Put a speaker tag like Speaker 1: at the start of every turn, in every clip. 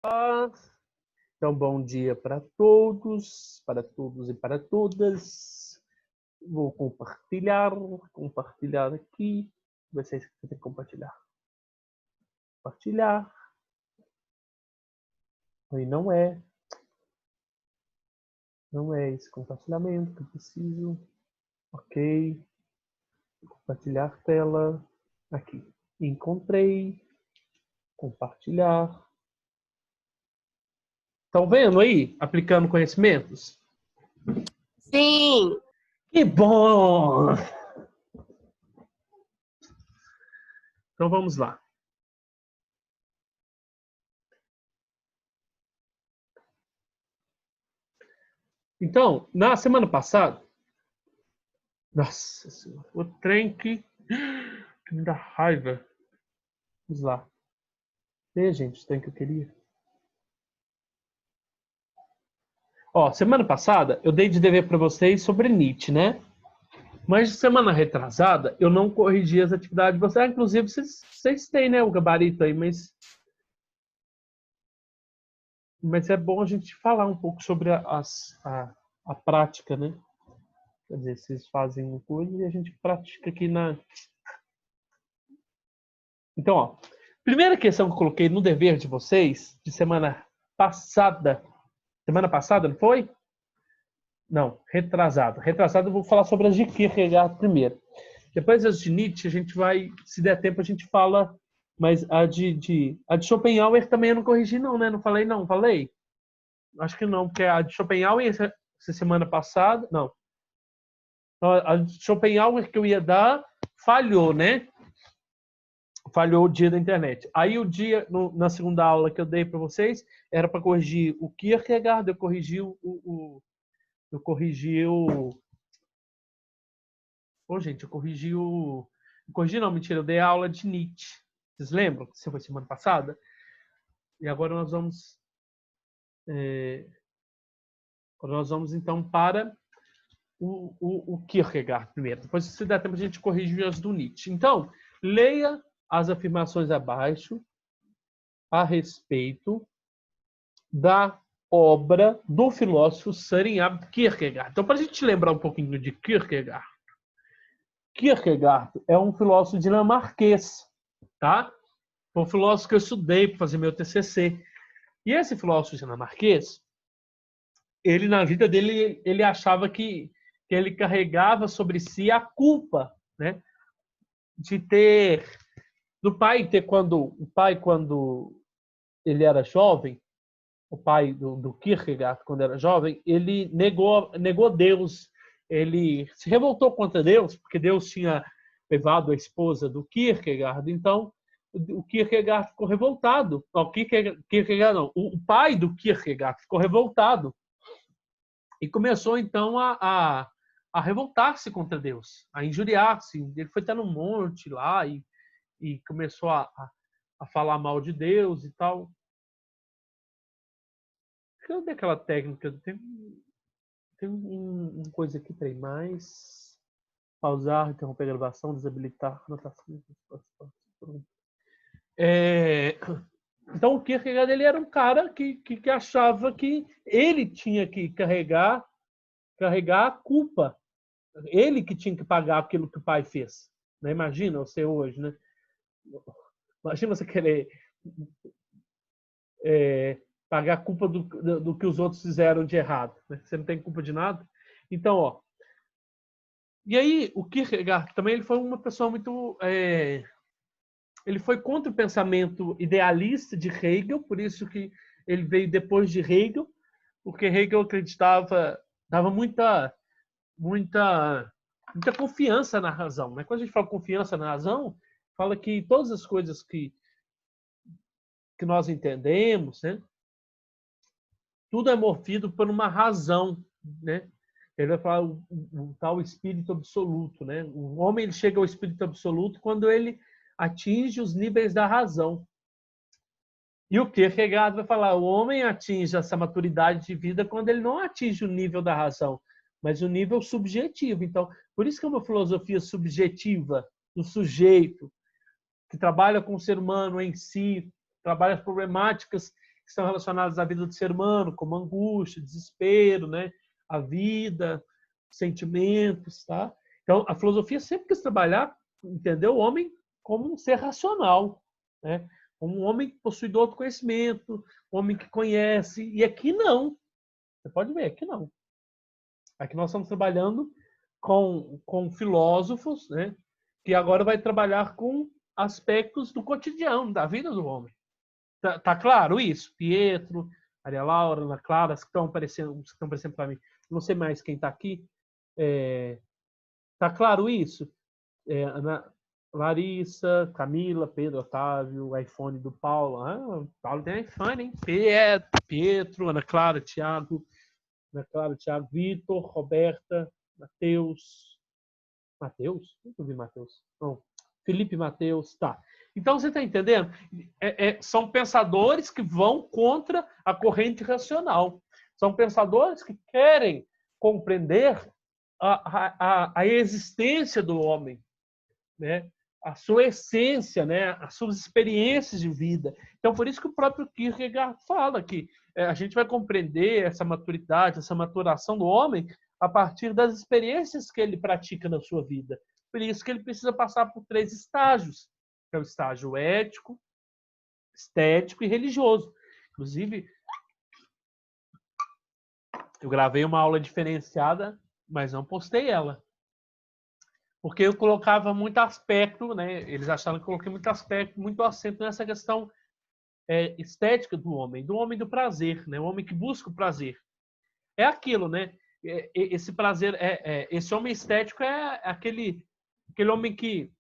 Speaker 1: Então, bom dia para todos e para todas. Vou compartilhar aqui. Vocês que tem que compartilhar. Compartilhar. Aí não é esse compartilhamento que eu preciso. Ok. Compartilhar tela. Aqui. Encontrei. Compartilhar. Estão vendo aí? Aplicando conhecimentos?
Speaker 2: Sim.
Speaker 1: Que bom! Então vamos lá. Então, na semana passada, nossa senhora, o trem que me dá raiva. Vamos lá. Gente, o trem que eu queria. Ó, semana passada eu dei de dever para vocês sobre Nietzsche, né? Mas semana retrasada eu não corrigi as atividades de vocês. Inclusive, vocês têm, né, o gabarito aí, mas é bom a gente falar um pouco sobre a prática, né? Quer dizer, vocês fazem uma coisa e a gente pratica aqui na... Então, ó, primeira questão que eu coloquei no dever de vocês, de semana passada, não foi? Não, retrasado. Retrasado eu vou falar sobre as de Kierkegaard primeiro. Depois as de Nietzsche, a gente vai, se der tempo, a gente fala, mas a de Schopenhauer também eu não corrigi não, né? Não falei não, falei? Acho que não, porque a de Schopenhauer essa semana passada, não. A de Schopenhauer que eu ia dar falhou, né? Falhou o dia da internet. Aí o dia, na segunda aula que eu dei para vocês, era para corrigir o Kierkegaard, eu corrigi eu corrigi o... Ô, gente, eu corrigi o... Corrigi não, mentira, eu dei a aula de Nietzsche. Vocês lembram? Que foi semana passada? E agora nós vamos... então para o Kierkegaard primeiro. Depois, se der tempo, a gente corrige as do Nietzsche. Então, leia as afirmações abaixo a respeito da obra do filósofo Søren Kierkegaard. Então, para a gente lembrar um pouquinho de Kierkegaard, Kierkegaard é um filósofo dinamarquês, tá? Foi um filósofo que eu estudei para fazer meu TCC. E esse filósofo dinamarquês, ele na vida dele, ele achava que ele carregava sobre si a culpa, né? De ter do pai ter quando ele era jovem, o pai do Kierkegaard, quando era jovem, ele negou Deus. Ele se revoltou contra Deus, porque Deus tinha levado a esposa do Kierkegaard. Então, o Kierkegaard ficou revoltado. Não, Kierkegaard não. O pai do Kierkegaard ficou revoltado. E começou, então, a revoltar-se contra Deus, a injuriar-se. Ele foi até no monte lá e começou a falar mal de Deus e tal. Cadê aquela técnica? Tem uma coisa aqui, tem mais. Pausar, interromper a gravação, desabilitar, anotação. Então, o Kierkegaard ele era um cara que achava que ele tinha que carregar a culpa. Ele que tinha que pagar aquilo que o pai fez. Né? Imagina você hoje, né? Imagina você querer pagar a culpa do que os outros fizeram de errado. Né? Você não tem culpa de nada. Então, ó. E aí, o Kierkegaard também ele foi uma pessoa muito... ele foi contra o pensamento idealista de Hegel, por isso que ele veio depois de Hegel, porque Hegel acreditava, dava muita confiança na razão. Né? Quando a gente fala confiança na razão, fala que todas as coisas que nós entendemos, né? Tudo é movido por uma razão, né? Ele vai falar o tal espírito absoluto, né? O homem ele chega ao espírito absoluto quando ele atinge os níveis da razão. E o Kierkegaard vai falar, o homem atinge essa maturidade de vida quando ele não atinge o nível da razão, mas o nível subjetivo. Então, por isso que é uma filosofia subjetiva do sujeito, que trabalha com o ser humano em si, trabalha as problemáticas que são relacionadas à vida do ser humano, como angústia, desespero, né? A vida, sentimentos, tá? Então, a filosofia sempre quis trabalhar, entender o homem como um ser racional, né? Como um homem possuidor do conhecimento, um homem que conhece. E aqui não. Você pode ver, aqui não. Aqui nós estamos trabalhando com filósofos, né? Que agora vai trabalhar com aspectos do cotidiano, da vida do homem. Tá claro isso? Pietro, Maria Laura, Ana Clara, que estão aparecendo para mim. Não sei mais quem está aqui. Tá claro isso? Ana, Larissa, Camila, Pedro, Otávio, iPhone do Paulo. Paulo tem iPhone, hein? Pietro, Ana Clara, Tiago, Vitor, Roberta, Matheus. Matheus? Nunca vi Matheus. Não. Felipe Matheus, tá. Então você está entendendo? São pensadores que vão contra a corrente racional. São pensadores que querem compreender a existência do homem, né? A sua essência, né? As suas experiências de vida. Então, por isso que o próprio Kierkegaard fala que a gente vai compreender essa maturidade, essa maturação do homem a partir das experiências que ele pratica na sua vida. Por isso que ele precisa passar por 3 estágios, que é o estágio ético, estético e religioso. Inclusive, eu gravei uma aula diferenciada, mas não postei ela. Porque eu colocava muito aspecto, né? Eles acharam que eu coloquei muito aspecto, muito acento nessa questão estética do homem do prazer, né? O homem que busca o prazer. É aquilo, né? Esse prazer, esse homem estético é aquele homem que,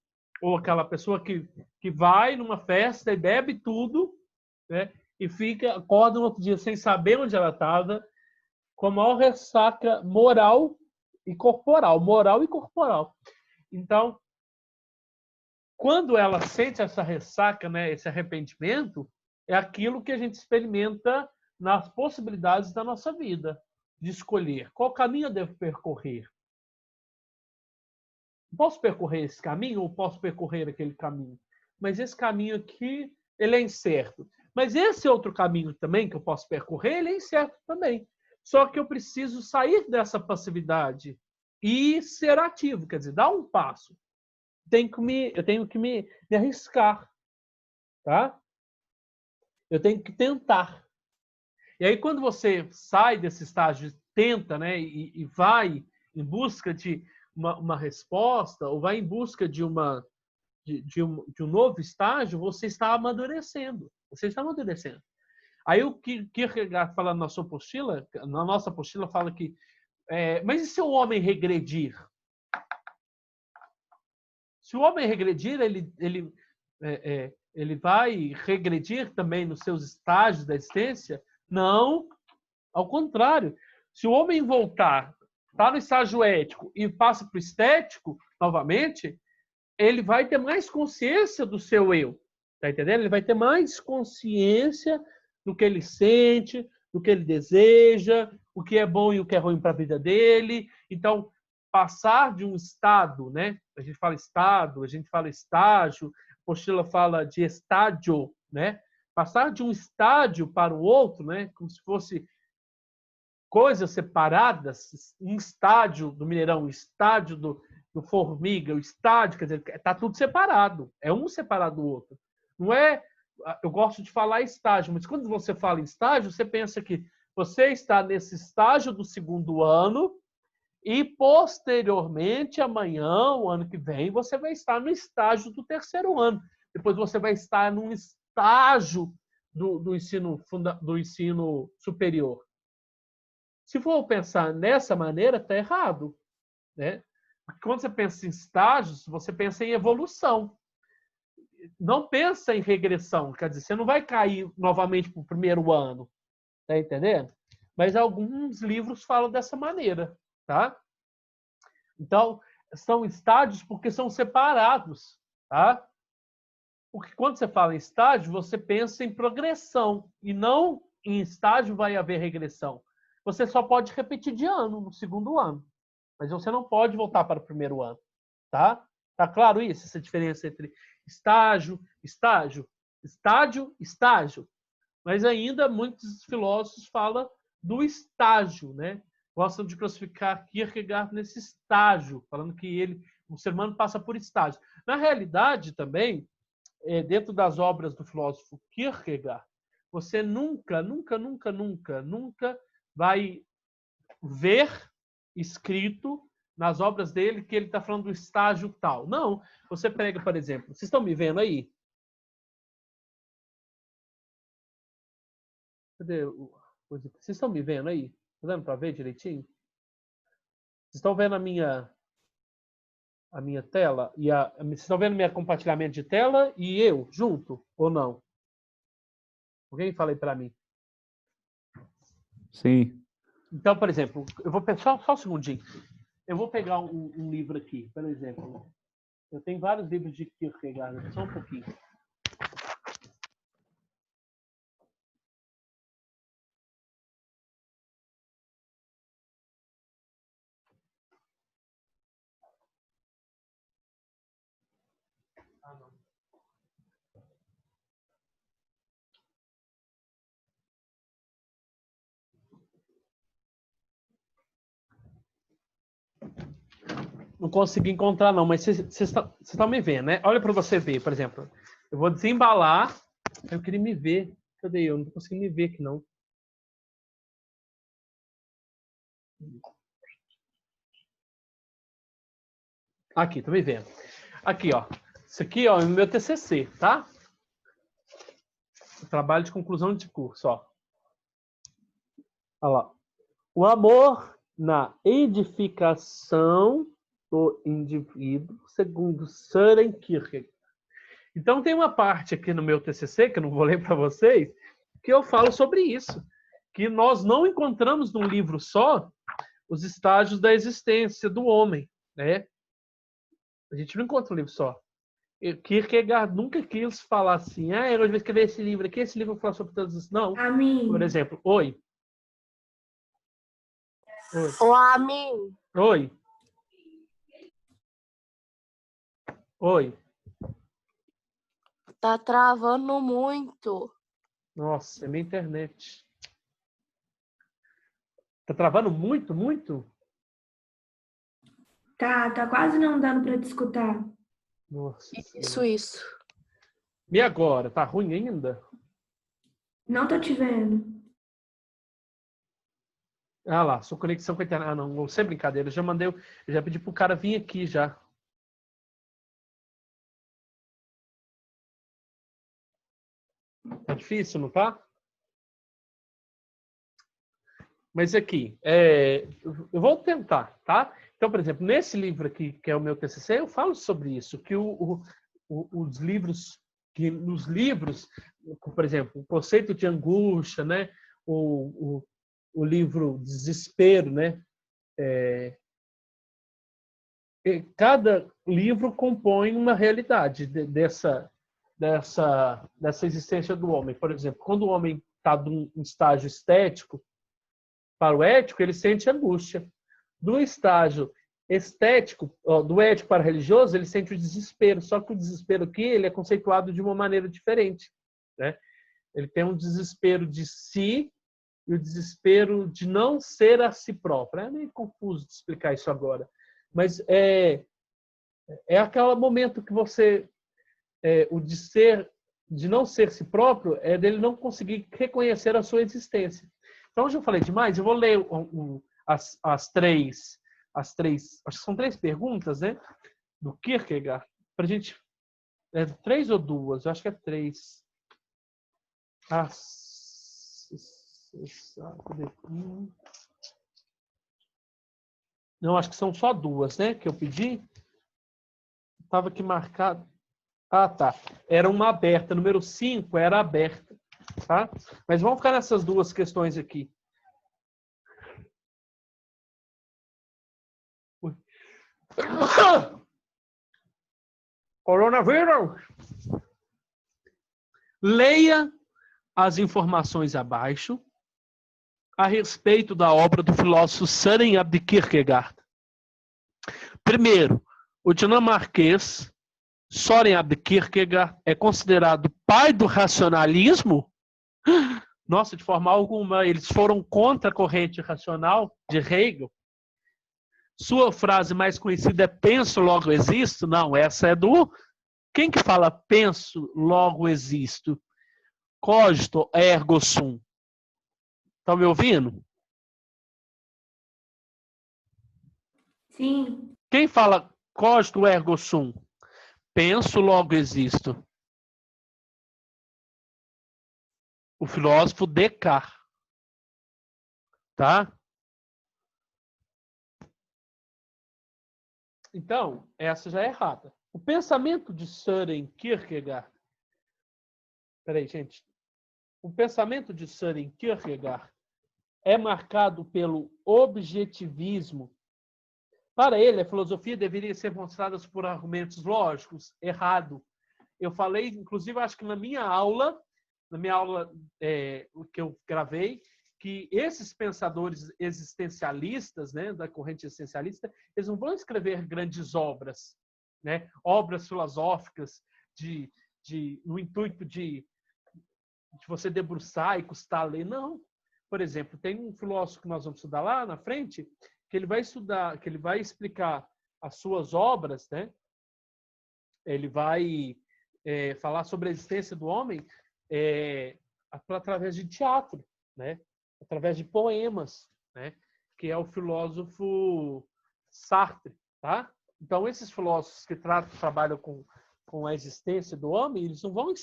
Speaker 1: ou aquela pessoa que vai numa festa e bebe tudo, né? E acorda no outro dia sem saber onde ela estava, com a maior ressaca moral e corporal. Então, quando ela sente essa ressaca, né, esse arrependimento, é aquilo que a gente experimenta nas possibilidades da nossa vida, de escolher qual caminho eu devo percorrer. Posso percorrer esse caminho ou posso percorrer aquele caminho? Mas esse caminho aqui, ele é incerto. Mas esse outro caminho também que eu posso percorrer, ele é incerto também. Só que eu preciso sair dessa passividade e ser ativo, quer dizer, dar um passo. Eu tenho que me arriscar, tá? Eu tenho que tentar. E aí, quando você sai desse estágio, tenta, né, e vai em busca de uma resposta, ou vai em busca de um novo estágio, você está amadurecendo. Aí o Kierkegaard fala na nossa apostila, fala que mas e se o homem regredir? Se o homem regredir, ele vai regredir também nos seus estágios da existência? Não, ao contrário. Se o homem voltar, está no estágio ético e passa para o estético, novamente, ele vai ter mais consciência do seu eu. Tá entendendo? Ele vai ter mais consciência do que ele sente, do que ele deseja, o que é bom e o que é ruim para a vida dele. Então, passar de um estado, né? A gente fala estado, a gente fala estágio, a apostila fala de estádio, né? Passar de um estádio para o outro, né? Como se fosse coisas separadas, um estádio do Mineirão, um estádio do Formiga, o estádio, quer dizer, está tudo separado, é um separado do outro. Não é, eu gosto de falar estágio, mas quando você fala em estágio, você pensa que você está nesse estágio do 2º ano e posteriormente, amanhã, o ano que vem, você vai estar no estágio do 3º ano. Depois você vai estar num estágio do ensino superior. Se for pensar dessa maneira, está errado, né? Porque quando você pensa em estágios, você pensa em evolução. Não pensa em regressão. Quer dizer, você não vai cair novamente para o 1º ano. Tá entendendo? Mas alguns livros falam dessa maneira, tá? Então, são estágios porque são separados, tá? Porque quando você fala em estágio, você pensa em progressão. E não em estágio vai haver regressão. Você só pode repetir de ano, no 2º ano. Mas você não pode voltar para o 1º ano, tá? Tá claro isso? Essa diferença entre estágio, estágio, estádio, estágio. Mas ainda muitos filósofos falam do estágio, né? Gostam de classificar Kierkegaard nesse estágio, falando que o ser humano passa por estágios. Na realidade, também, dentro das obras do filósofo Kierkegaard, você nunca vai ver escrito nas obras dele que ele está falando do estágio tal. Não. Você pega, por exemplo, vocês estão me vendo aí? Cadê vocês estão me vendo aí? Está dando para ver direitinho? Vocês estão vendo a minha tela? Vocês estão vendo meu compartilhamento de tela e eu junto ou não? Alguém fala aí para mim.
Speaker 3: Sim.
Speaker 1: Então, por exemplo, eu vou pensar só um segundinho. Eu vou pegar um livro aqui, por exemplo. Eu tenho vários livros de Kierkegaard, só um pouquinho. Não consegui encontrar, não, mas vocês estão me vendo, né? Olha para você ver, por exemplo. Eu vou desembalar. Eu queria me ver. Cadê eu? Não tô conseguindo me ver aqui, não. Aqui, tô me vendo. Aqui, ó. Isso aqui, ó, é o meu TCC, tá? O trabalho de conclusão de curso, ó. Olha lá. O amor na edificação do indivíduo, segundo Søren Kierkegaard. Então, tem uma parte aqui no meu TCC, que eu não vou ler para vocês, que eu falo sobre isso. Que nós não encontramos num livro só os estágios da existência do homem, né? A gente não encontra um livro só. Kierkegaard nunca quis falar assim, eu vou escrever esse livro aqui, esse livro vai falar sobre todos isso. Não.
Speaker 4: Amém.
Speaker 1: Por exemplo, oi.
Speaker 2: Amém.
Speaker 1: Oi. Oi.
Speaker 2: Tá travando muito.
Speaker 1: Nossa, é minha internet. Tá travando muito, muito?
Speaker 4: Tá quase não dando para te escutar.
Speaker 1: Nossa.
Speaker 2: Isso.
Speaker 1: E agora? Tá ruim ainda?
Speaker 4: Não tô te vendo.
Speaker 1: Ah lá, sua conexão com a internet. Ah, não, sem brincadeira. Eu já pedi pro cara vir aqui já. Tá difícil, não tá? Mas aqui, eu vou tentar, tá? Então, por exemplo, nesse livro aqui, que é o meu TCC, eu falo sobre isso, que os livros, nos livros, por exemplo, o conceito de angústia, né? O livro Desespero, né? Cada livro compõe uma realidade dessa existência do homem. Por exemplo, quando o homem está num estágio estético, para o ético, ele sente angústia. Do estágio estético, do ético para o religioso, ele sente o desespero. Só que o desespero aqui ele é conceituado de uma maneira diferente, né? Ele tem um desespero de si e o desespero de não ser a si próprio. É meio confuso de explicar isso agora. Mas é aquele momento que você... de não ser si próprio é dele não conseguir reconhecer a sua existência. Então, hoje eu falei demais, eu vou ler as três, acho que são 3 perguntas, né, do Kierkegaard, para a gente... 3 ou 2? Eu acho que é 3. Não, acho que são só 2, né, que eu pedi. Estava aqui marcado. Ah, tá. Era uma aberta. Número 5 era aberta. Tá? Mas vamos ficar nessas 2 questões aqui. Coronavírus! Leia as informações abaixo a respeito da obra do filósofo Søren Kierkegaard. Primeiro, o dinamarquês Søren Kierkegaard é considerado pai do racionalismo? Nossa, de forma alguma, eles foram contra a corrente racional de Hegel. Sua frase mais conhecida é penso, logo existo? Não, essa é do... Quem que fala penso, logo existo? Cogito, ergo sum. Estão me ouvindo?
Speaker 4: Sim.
Speaker 1: Quem fala cogito, ergo sum? Penso, logo existo. O filósofo Descartes. Tá? Então, essa já é errada. O pensamento de Søren Kierkegaard... Peraí, gente. O pensamento de Søren Kierkegaard é marcado pelo objetivismo. Para ele, a filosofia deveria ser mostrada por argumentos lógicos. Errado. Eu falei, inclusive, acho que na minha aula que eu gravei, que esses pensadores existencialistas, né, da corrente existencialista, eles não vão escrever grandes obras, né, obras filosóficas no intuito de você debruçar e custar a ler. Não. Por exemplo, tem um filósofo que nós vamos estudar lá na frente, que ele vai estudar, que ele vai explicar as suas obras, né? Ele vai falar sobre a existência do homem através de teatro, né? Através de poemas, né? Que é o filósofo Sartre, tá? Então, esses filósofos que trabalham com a existência do homem, eles não vão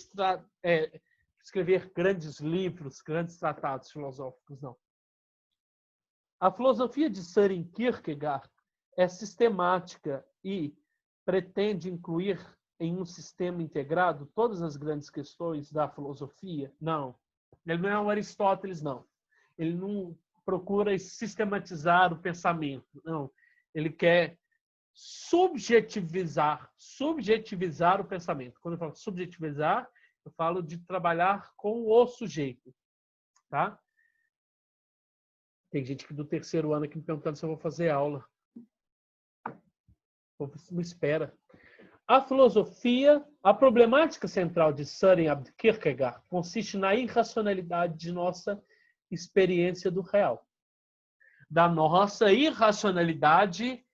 Speaker 1: escrever grandes livros, grandes tratados filosóficos, não. A filosofia de Søren Kierkegaard é sistemática e pretende incluir em um sistema integrado todas as grandes questões da filosofia? Não. Ele não é um Aristóteles, não. Ele não procura sistematizar o pensamento, não. Ele quer subjetivizar o pensamento. Quando eu falo subjetivizar, eu falo de trabalhar com o sujeito, tá? Tem gente que do terceiro ano aqui me perguntando se eu vou fazer aula. Me espera. A problemática central de Søren Kierkegaard consiste na irracionalidade de nossa experiência do real. Da nossa irracionalidade,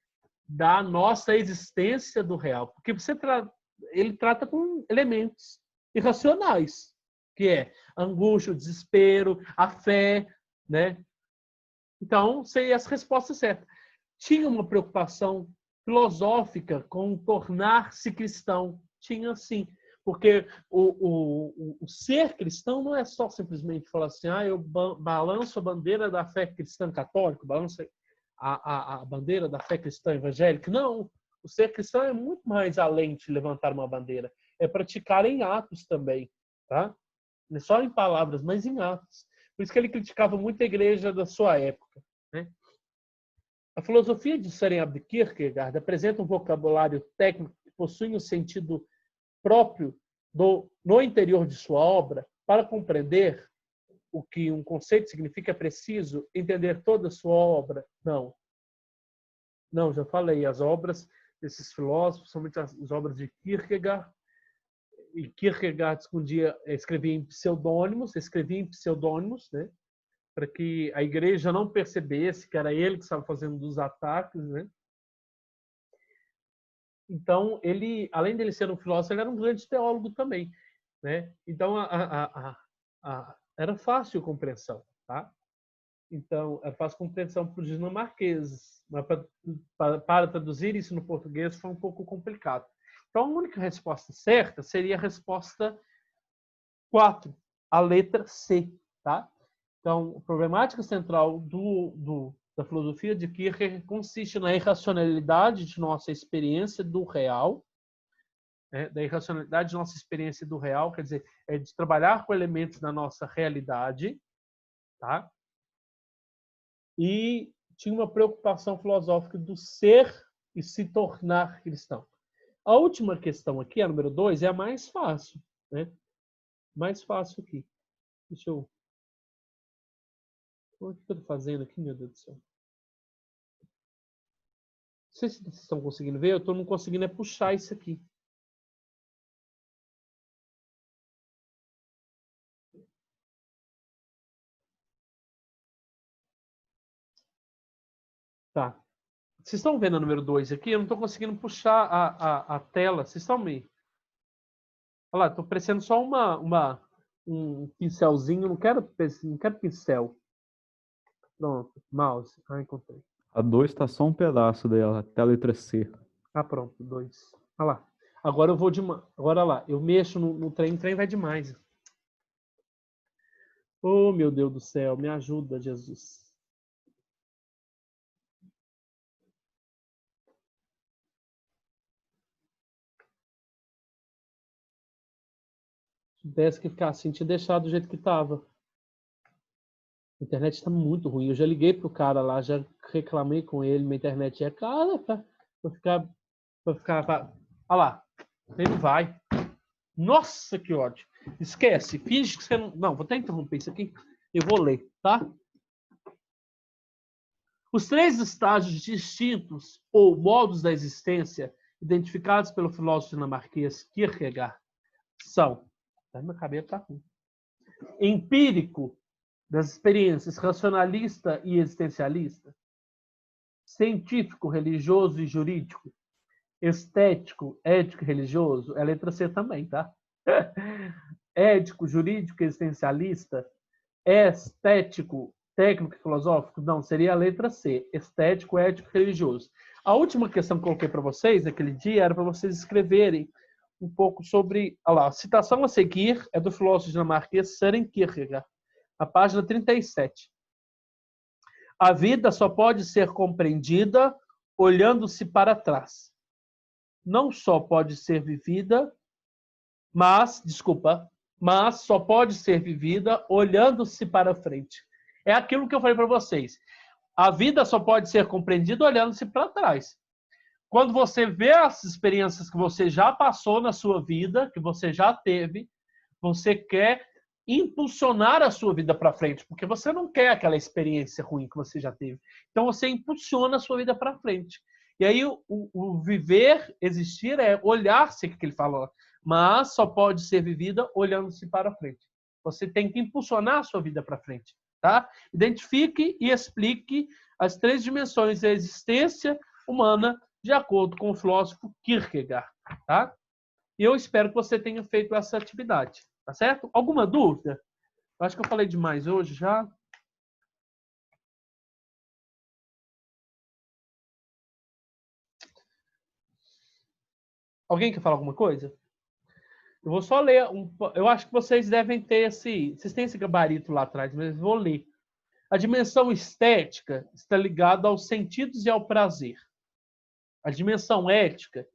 Speaker 1: da nossa existência do real. Porque ele trata com elementos irracionais, que é a angústia, o desespero, a fé, né? Então, sei as respostas certas. Tinha uma preocupação filosófica com tornar-se cristão. Tinha sim. Porque o ser cristão não é só simplesmente falar assim, eu balanço a bandeira da fé cristã católica, balanço a bandeira da fé cristã evangélica. Não. O ser cristão é muito mais além de levantar uma bandeira. É praticar em atos também. Tá? Não é só em palavras, mas em atos. Por isso que ele criticava muito a igreja da sua época, né? A filosofia de Søren Kierkegaard apresenta um vocabulário técnico que possui um sentido próprio no interior de sua obra. Para compreender o que um conceito significa, é preciso entender toda a sua obra? Não. Não, já falei. As obras desses filósofos, somente as obras de Kierkegaard, e Kierkegaard escrevia em pseudônimos, né? Para que a igreja não percebesse que era ele que estava fazendo dos ataques, né? Então, ele, além dele ser um filósofo, ele era um grande teólogo também, né? Então, era fácil a compreensão, tá? Então, era fácil compreensão para os dinamarqueses, mas para traduzir isso no português foi um pouco complicado. Então, a única resposta certa seria a resposta 4, a letra C, tá? Então, a problemática central da filosofia de Kierkegaard consiste na irracionalidade de nossa experiência do real, né? Da irracionalidade de nossa experiência do real, quer dizer, é de trabalhar com elementos da nossa realidade, tá? E tinha uma preocupação filosófica do ser e se tornar cristão. A última questão aqui, a número 2, é a mais fácil, né? Mais fácil aqui. Deixa eu... O que eu estou fazendo aqui, meu Deus do céu? Não sei se vocês estão conseguindo ver, eu estou não conseguindo puxar isso aqui. Tá. Vocês estão vendo a número 2 aqui? Eu não estou conseguindo puxar a tela. Vocês estão me... Olha lá, estou parecendo só um pincelzinho. Não quero pincel. Pronto, mouse. Ah, encontrei.
Speaker 3: A 2 tá só um pedaço dela, até a letra C.
Speaker 1: Ah, pronto, 2. Olha lá. Agora eu vou de uma... Agora lá, eu mexo no trem, o trem vai demais. Oh, meu Deus do céu, me ajuda, Jesus. Se tivesse que ficar assim, tinha deixado do jeito que estava. A internet está muito ruim. Eu já liguei pro cara lá, já reclamei com ele. Minha internet é cara, pra ficar. Olha lá. Ele não vai. Nossa, que ódio. Esquece. Finge que você não. Não, vou até interromper isso aqui. Eu vou ler, tá? Os 3 estágios distintos ou modos da existência identificados pelo filósofo dinamarquês Kierkegaard são. Meu cabelo tá ruim. Empírico, das experiências, racionalista e existencialista, científico, religioso e jurídico, estético, ético e religioso, é a letra C também, tá? Ético, jurídico e existencialista, estético, técnico e filosófico, não, seria a letra C, estético, ético e religioso. A última questão que eu coloquei para vocês naquele dia era para vocês escreverem um pouco sobre... Olha lá, a citação a seguir é do filósofo dinamarquês Søren Kierkegaard, a página 37. A vida só pode ser compreendida olhando-se para trás. Não só pode ser vivida, mas só pode ser vivida olhando-se para frente. É aquilo que eu falei para vocês. A vida só pode ser compreendida olhando-se para trás. Quando você vê as experiências que você já passou na sua vida, que você já teve, você quer impulsionar a sua vida para frente, porque você não quer aquela experiência ruim que você já teve. Então você impulsiona a sua vida para frente. E aí o viver, existir é olhar-se, que ele falou, mas só pode ser vivida olhando-se para frente. Você tem que impulsionar a sua vida para frente, tá? Identifique e explique as 3 dimensões da existência humana de acordo com o filósofo Kierkegaard, tá? E eu espero que você tenha feito essa atividade. Tá certo? Alguma dúvida? Eu acho que eu falei demais hoje já. Alguém quer falar alguma coisa? Eu vou só ler. Eu acho que vocês devem ter esse... Vocês têm esse gabarito lá atrás, mas eu vou ler. A dimensão estética está ligada aos sentidos e ao prazer. A dimensão ética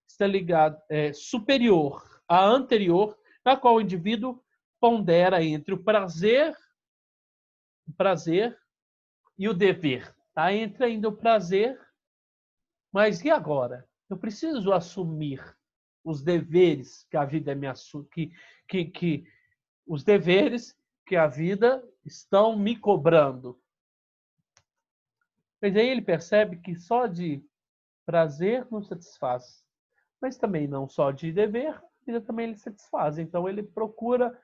Speaker 1: está ligada superior à anterior, na qual o indivíduo pondera entre o prazer e o dever. Tá? Entra ainda o prazer, mas e agora? Eu preciso assumir os deveres que a vida me os deveres que a vida estão me cobrando. Mas aí ele percebe que só de prazer não satisfaz, mas também não só de dever, a vida também ele satisfaz. Então ele procura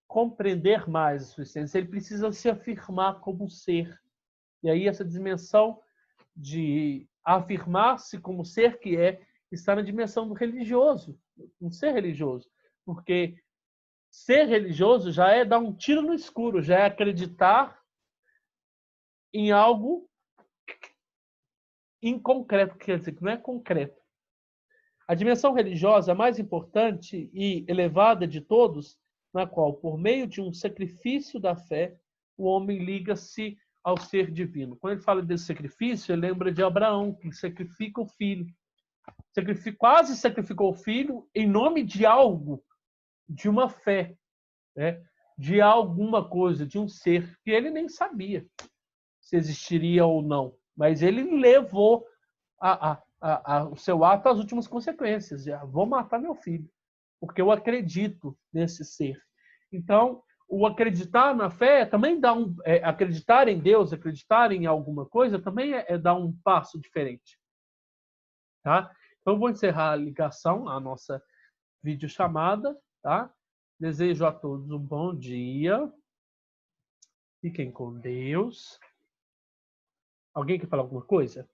Speaker 1: compreender mais a sua essência, ele precisa se afirmar como ser. E aí essa dimensão de afirmar-se como ser que está na dimensão do religioso, um ser religioso. Porque ser religioso já é dar um tiro no escuro, já é acreditar em algo inconcreto, quer dizer, que não é concreto. A dimensão religiosa mais importante e elevada de todos, na qual, por meio de um sacrifício da fé, o homem liga-se ao ser divino. Quando ele fala desse sacrifício, ele lembra de Abraão, que sacrifica o filho. Quase sacrificou o filho em nome de algo, de uma fé, né? De alguma coisa, de um ser que ele nem sabia se existiria ou não. Mas ele levou o seu ato às últimas consequências. Vou matar meu filho, porque eu acredito nesse ser. Então, o acreditar na fé também dá acreditar em Deus, acreditar em alguma coisa, também é dar um passo diferente. Tá? Então, eu vou encerrar a ligação, a nossa videochamada. Tá? Desejo a todos um bom dia. Fiquem com Deus. Alguém quer falar alguma coisa?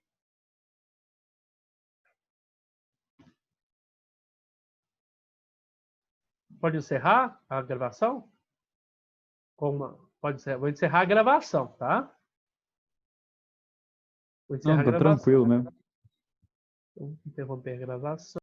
Speaker 1: Pode encerrar a gravação? Pode encerrar. Vou encerrar a gravação, tá? Vou encerrar
Speaker 3: Não,
Speaker 1: a
Speaker 3: tá
Speaker 1: gravação.
Speaker 3: tranquilo mesmo.
Speaker 1: Vou interromper a gravação.